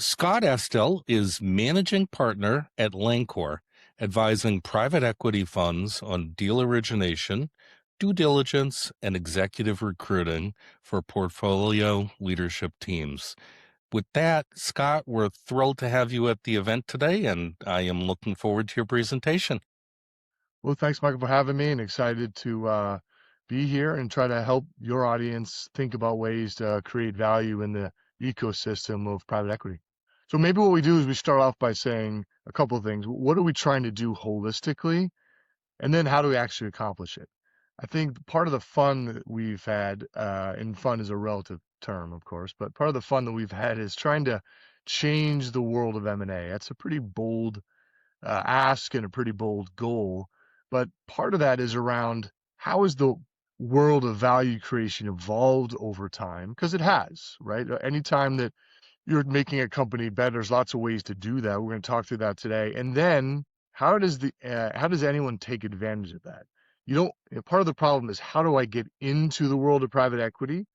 Scott Estelle is managing partner at Lancor, advising private equity funds on deal origination, due diligence, and executive recruiting for portfolio leadership teams. With that, Scott, we're thrilled to have you at the event today, and I am looking forward to your presentation. Well, thanks, Michael, for having me, and excited to be here and try to help your audience think about ways to create value in the ecosystem of private equity. So maybe what we do is we start off by saying a couple of things. What are we trying to do holistically? And then how do we actually accomplish it? I think part of the fun that we've had, and fun is a relative term, of course, but part of the fun that we've had is trying to change the world of M&A. That's a pretty bold ask and a pretty bold goal. But part of that is around how has the world of value creation evolved over time? Because it has, right? Anytime that you're making a company better, there's lots of ways to do that. We're going to talk through that today. And then how does anyone take advantage of that? Part of the problem is how do I get into the world of private equity,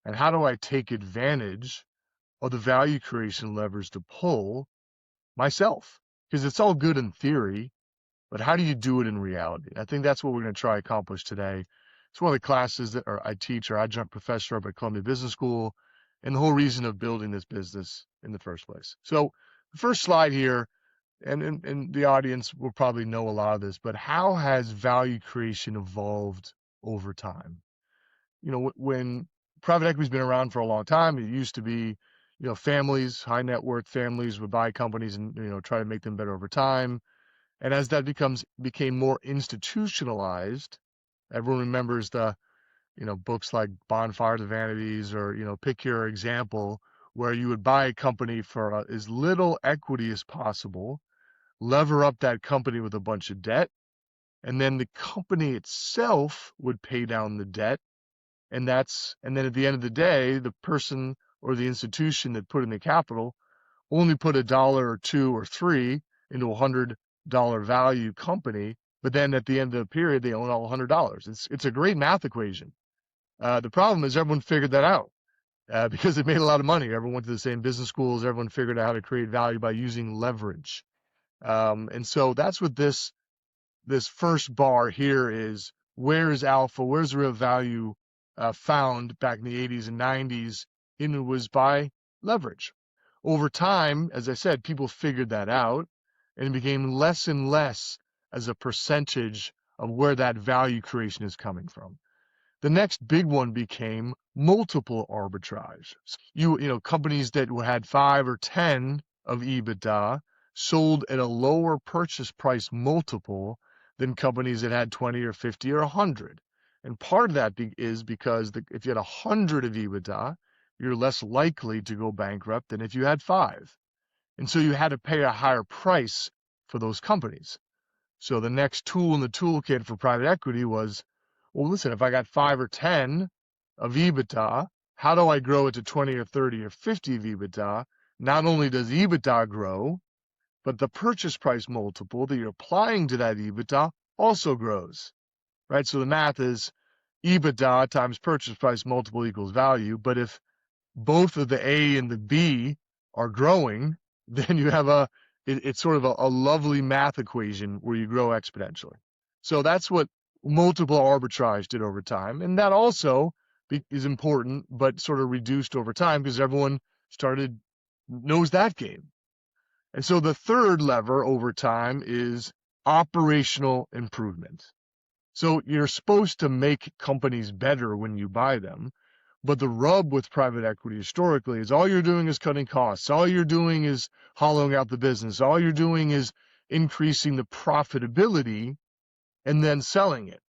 and how do I take advantage of the value creation levers to pull myself? Because it's all good in theory, but how do you do it in reality? I think that's what we're going to try to accomplish today. It's one of the classes that I teach, or adjunct professor up at Columbia Business School, and the whole reason of building this business in the first place. So the first slide here, and the audience will probably know a lot of this, but how has value creation evolved over time? When private equity's been around for a long time, it used to be, families, high net worth families would buy companies and, try to make them better over time. And as that became more institutionalized, everyone remembers the, books like Bonfires of Vanities, or, pick your example, where you would buy a company for as little equity as possible, lever up that company with a bunch of debt, and then the company itself would pay down the debt. And then at the end of the day, the person or the institution that put in the capital only put $1 or $2 or $3 into $100 value company, but then at the end of the period, they own all $100. It's a great math equation. The problem is everyone figured that out because it made a lot of money. Everyone went to the same business schools. Everyone figured out how to create value by using leverage. And so that's what this first bar here is. Where is alpha? Where's real value found back in the 80s and 90s? And it was by leverage. Over time, as I said, people figured that out, and it became less and less as a percentage of where that value creation is coming from. The next big one became multiple arbitrage. Companies that had 5 or 10 of EBITDA sold at a lower purchase price multiple than companies that had 20 or 50 or 100. And part of that is because if you had 100 of EBITDA, you're less likely to go bankrupt than if you had 5. And so you had to pay a higher price for those companies. So the next tool in the toolkit for private equity was, well, listen, if I got 5 or 10 of EBITDA, how do I grow it to 20 or 30 or 50 of EBITDA? Not only does EBITDA grow, but the purchase price multiple that you're applying to that EBITDA also grows, right? So the math is EBITDA times purchase price multiple equals value. But if both of the A and the B are growing, then you have it's sort of a lovely math equation where you grow exponentially. So that's what multiple arbitrage did over time. And that also is important, but sort of reduced over time because everyone knows that game. And so the third lever over time is operational improvement. So you're supposed to make companies better when you buy them. But the rub with private equity historically is all you're doing is cutting costs. All you're doing is hollowing out the business. All you're doing is increasing the profitability and then selling it.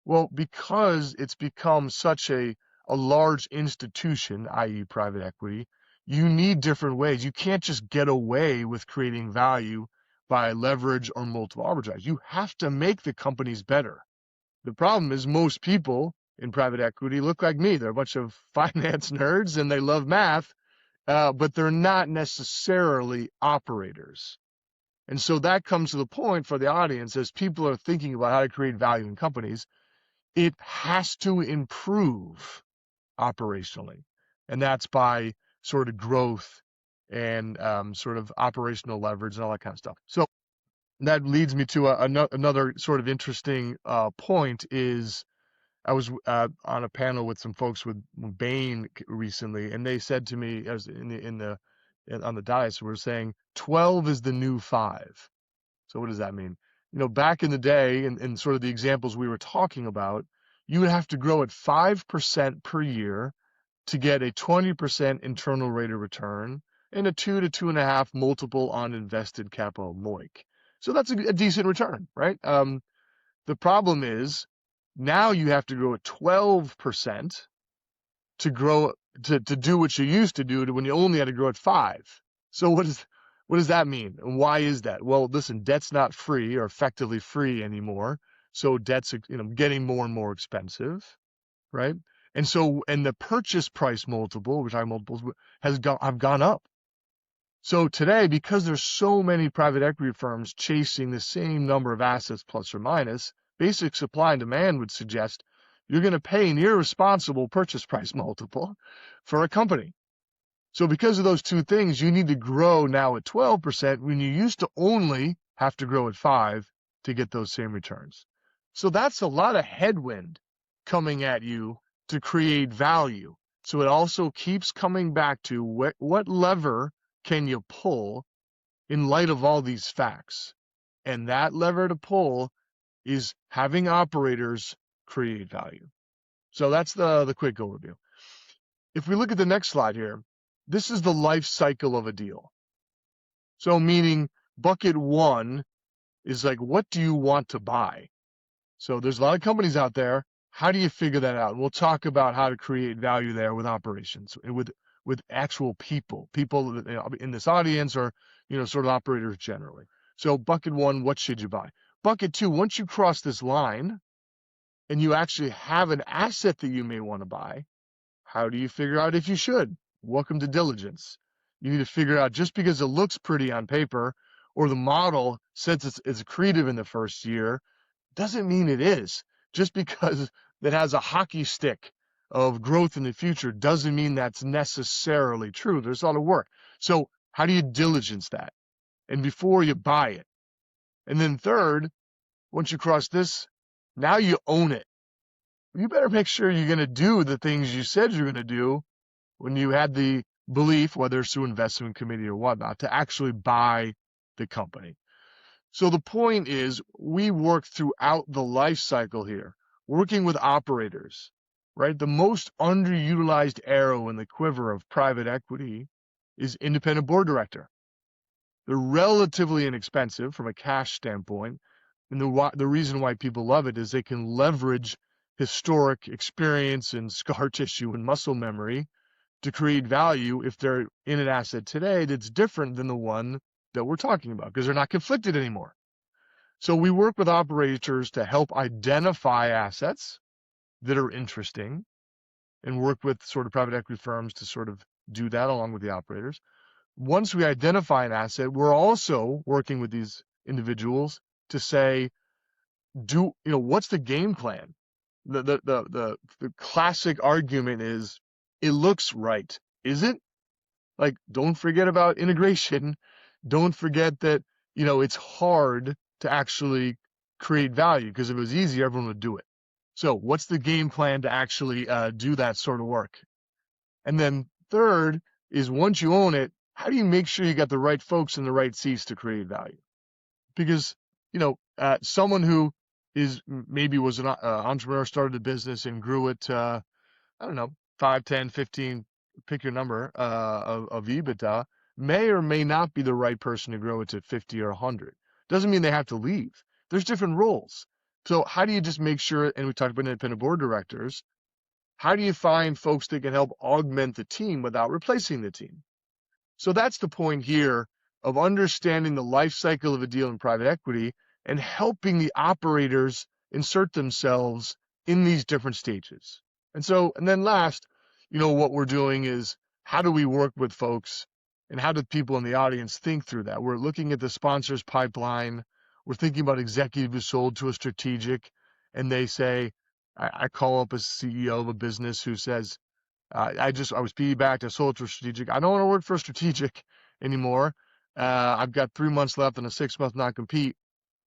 Well, because it's become such a large institution, i.e. private equity, you need different ways. You can't just get away with creating value by leverage or multiple arbitrage. You have to make the companies better. The problem is most people in private equity look like me. They're a bunch of finance nerds and they love math, but they're not necessarily operators. And so that comes to the point for the audience as people are thinking about how to create value in companies, it has to improve operationally. And that's by sort of growth and sort of operational leverage and all that kind of stuff. So that leads me to another sort of interesting point is I was on a panel with some folks with Bain recently, and they said to me as on the dais, we're saying 12 is the new 5. So what does that mean? Back in the day, and sort of the examples we were talking about, you would have to grow at 5% per year to get a 20% internal rate of return and a 2 to 2.5 multiple on invested capital MOIC. So that's a decent return, right? The problem is now you have to grow at 12% to grow to do what you used to do when you only had to grow at 5. So what does that mean? And why is that? Well, listen, debt's not free or effectively free anymore. So debt's getting more and more expensive, right? And the purchase price multiple, which multiples have gone up. So today, because there's so many private equity firms chasing the same number of assets plus or minus, basic supply and demand would suggest you're going to pay an irresponsible purchase price multiple for a company. So because of those two things, you need to grow now at 12% when you used to only have to grow at 5 to get those same returns. So that's a lot of headwind coming at you to create value. So it also keeps coming back to what lever can you pull in light of all these facts? And that lever to pull is having operators create value. So that's the quick overview. If we look at the next slide here, this is the life cycle of a deal. So meaning bucket 1 is like, what do you want to buy? So there's a lot of companies out there. How do you figure that out? We'll talk about how to create value there with operations, with actual people in this audience, or sort of operators generally. So bucket 1, what should you buy? Bucket 2, once you cross this line and you actually have an asset that you may want to buy, how do you figure out if you should? Welcome to diligence. You need to figure out, just because it looks pretty on paper or the model says it's accretive in the first year, doesn't mean it is. Just because it has a hockey stick of growth in the future doesn't mean that's necessarily true. There's a lot of work. So how do you diligence that? And before you buy it. And then third, once you cross this, now you own it. You better make sure you're going to do the things you said you're going to do when you had the belief, whether it's through investment committee or whatnot, to actually buy the company. So the point is, we work throughout the life cycle here, working with operators, right? The most underutilized arrow in the quiver of private equity is independent board director. They're relatively inexpensive from a cash standpoint. And the reason why people love it is they can leverage historic experience and scar tissue and muscle memory to create value if they're in an asset today that's different than the one that we're talking about, because they're not conflicted anymore. So we work with operators to help identify assets that are interesting and work with sort of private equity firms to sort of do that along with the operators. Once we identify an asset, we're also working with these individuals to say, what's the game plan? The classic argument is, it looks right. Is it? Like, don't forget about integration. Don't forget that, it's hard to actually create value, because if it was easy, everyone would do it. So what's the game plan to actually do that sort of work? And then third is, once you own it, how do you make sure you got the right folks in the right seats to create value? Because, someone who maybe was an entrepreneur, started a business and grew it, I don't know, 5, 10, 15, pick your number, of EBITDA, may or may not be the right person to grow it to 50 or 100. Doesn't mean they have to leave. There's different roles. So how do you just make sure, and we talked about independent board directors, how do you find folks that can help augment the team without replacing the team? So that's the point here of understanding the life cycle of a deal in private equity and helping the operators insert themselves in these different stages. And then last, what we're doing is, how do we work with folks, and how do people in the audience think through that? We're looking at the sponsor's pipeline. We're thinking about executive who sold to a strategic, and they say, I call up a CEO of a business who says, I was PE backed. I sold to a strategic. I don't want to work for a strategic anymore. I've got 3 months left on a 6-month non-compete.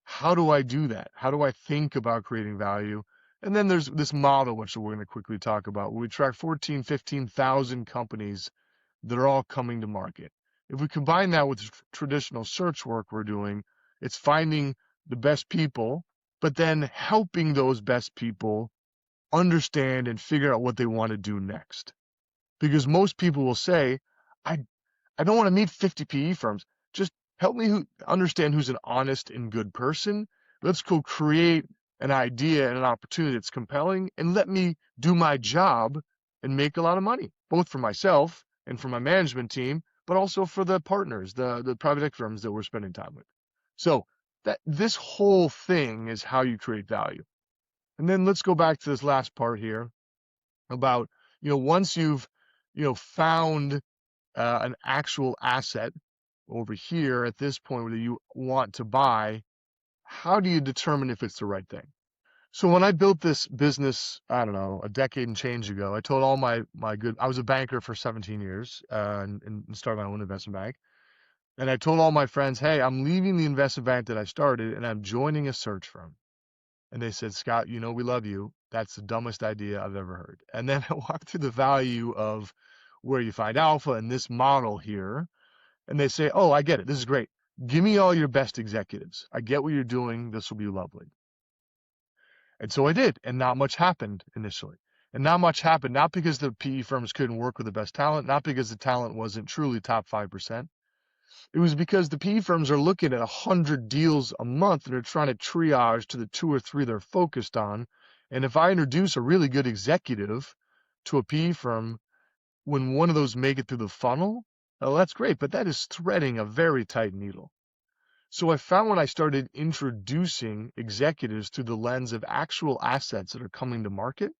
How do I do that? How do I think about creating value? And then there's this model, which we're going to quickly talk about, where we track 14, 15,000 companies that are all coming to market. If we combine that with traditional search work we're doing, it's finding the best people, but then helping those best people understand and figure out what they want to do next. Because most people will say, I, I don't want to meet 50 PE firms. Just help me understand who's an honest and good person. Let's go create an idea and an opportunity that's compelling, and let me do my job and make a lot of money, both for myself and for my management team, but also for the partners, the private equity firms that we're spending time with. So that this whole thing is how you create value. And then let's go back to this last part here about, once you've, found an actual asset over here at this point that you want to buy, how do you determine if it's the right thing? So when I built this business, I don't know, a decade and change ago, I told all my I was a banker for 17 years and started my own investment bank. And I told all my friends, hey, I'm leaving the investment bank that I started and I'm joining a search firm. And they said, Scott, we love you. That's the dumbest idea I've ever heard. And then I walked through the value of where you find alpha in this model here. And they say, oh, I get it. This is great. Give me all your best executives. I get what you're doing. This will be lovely. And so I did. And not much happened initially. And not much happened, not because the PE firms couldn't work with the best talent, not because the talent wasn't truly top 5%. It was because the PE firms are looking at 100 deals a month and are trying to triage to the 2 or 3 they're focused on. And if I introduce a really good executive to a PE firm, when one of those make it through the funnel, oh, that's great, but that is threading a very tight needle. So I found when I started introducing executives through the lens of actual assets that are coming to market,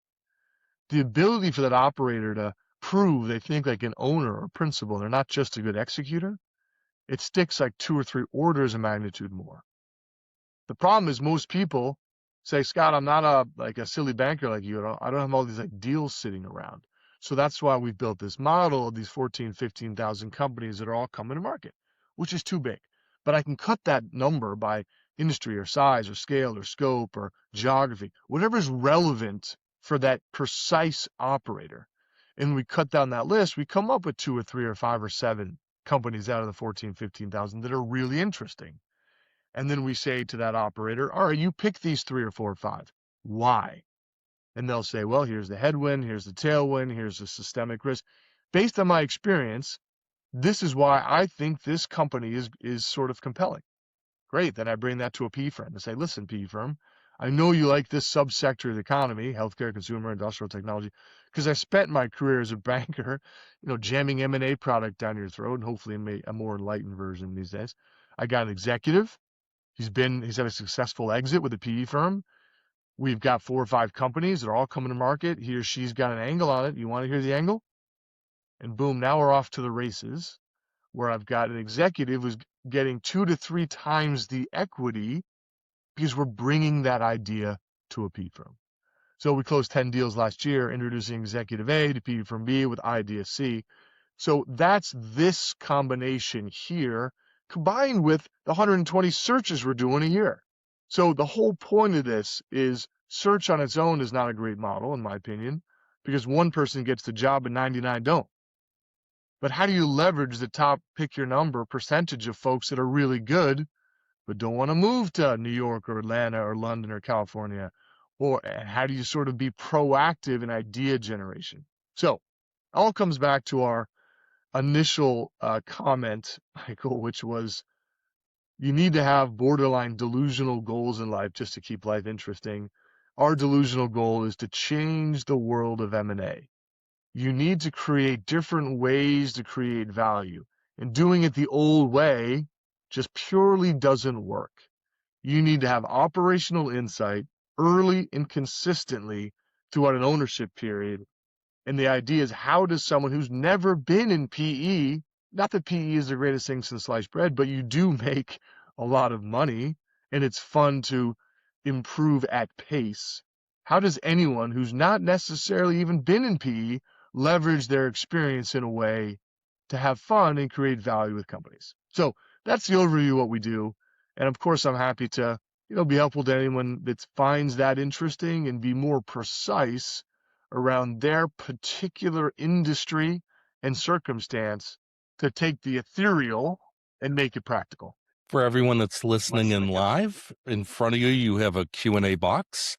the ability for that operator to prove they think like an owner or principal, they're not just a good executor, it sticks like 2 or 3 orders of magnitude more. The problem is most people say, Scott, I'm not a silly banker like you. I don't have all these like deals sitting around. So that's why we've built this model of these 14, 15,000 companies that are all coming to market, which is too big. But I can cut that number by industry or size or scale or scope or geography, whatever is relevant for that precise operator. And we cut down that list, we come up with 2 or 3 or 5 or 7 companies out of the 14, 15,000 that are really interesting. And then we say to that operator, all right, you pick these 3 or 4 or 5. Why? And they'll say, well, here's the headwind, here's the tailwind, here's the systemic risk. Based on my experience, this is why I think this company is sort of compelling. Great. Then I bring that to a PE firm and say, listen, PE firm, I know you like this subsector of the economy, healthcare, consumer, industrial technology, because I spent my career as a banker, jamming M&A product down your throat, and hopefully a more enlightened version these days. I got an executive. He's had a successful exit with a PE firm. We've got 4 or 5 companies that are all coming to market. He or she's got an angle on it. You want to hear the angle? And boom, now we're off to the races, where I've got an executive who's getting 2 to 3 times the equity because we're bringing that idea to a PE firm. So we closed 10 deals last year, introducing executive A to PE firm B with idea C. So that's this combination here, combined with the 120 searches we're doing a year. So the whole point of this is search on its own is not a great model, in my opinion, because one person gets the job and 99 don't. But how do you leverage the top pick your number percentage of folks that are really good but don't want to move to New York or Atlanta or London or California? Or how do you sort of be proactive in idea generation? So it all comes back to our initial comment, Michael, which was you need to have borderline delusional goals in life just to keep life interesting. Our delusional goal is to change the world of M&A. You need to create different ways to create value. And doing it the old way just purely doesn't work. You need to have operational insight early and consistently throughout an ownership period. And the idea is, how does someone who's never been in PE, not that PE is the greatest thing since sliced bread, but you do make a lot of money and it's fun to improve at pace. How does anyone who's not necessarily even been in PE leverage their experience in a way to have fun and create value with companies. So that's the overview of what we do. And of course, I'm happy to, be helpful to anyone that finds that interesting and be more precise around their particular industry and circumstance to take the ethereal and make it practical. For everyone that's listening in live, in front of you, you have a Q&A box.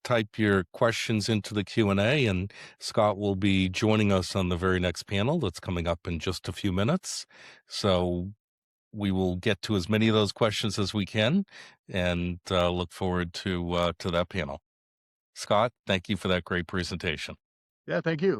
Type your questions into the Q&A, and Scott will be joining us on the very next panel that's coming up in just a few minutes. So we will get to as many of those questions as we can, and look forward to that panel. Scott, thank you for that great presentation. Yeah, thank you.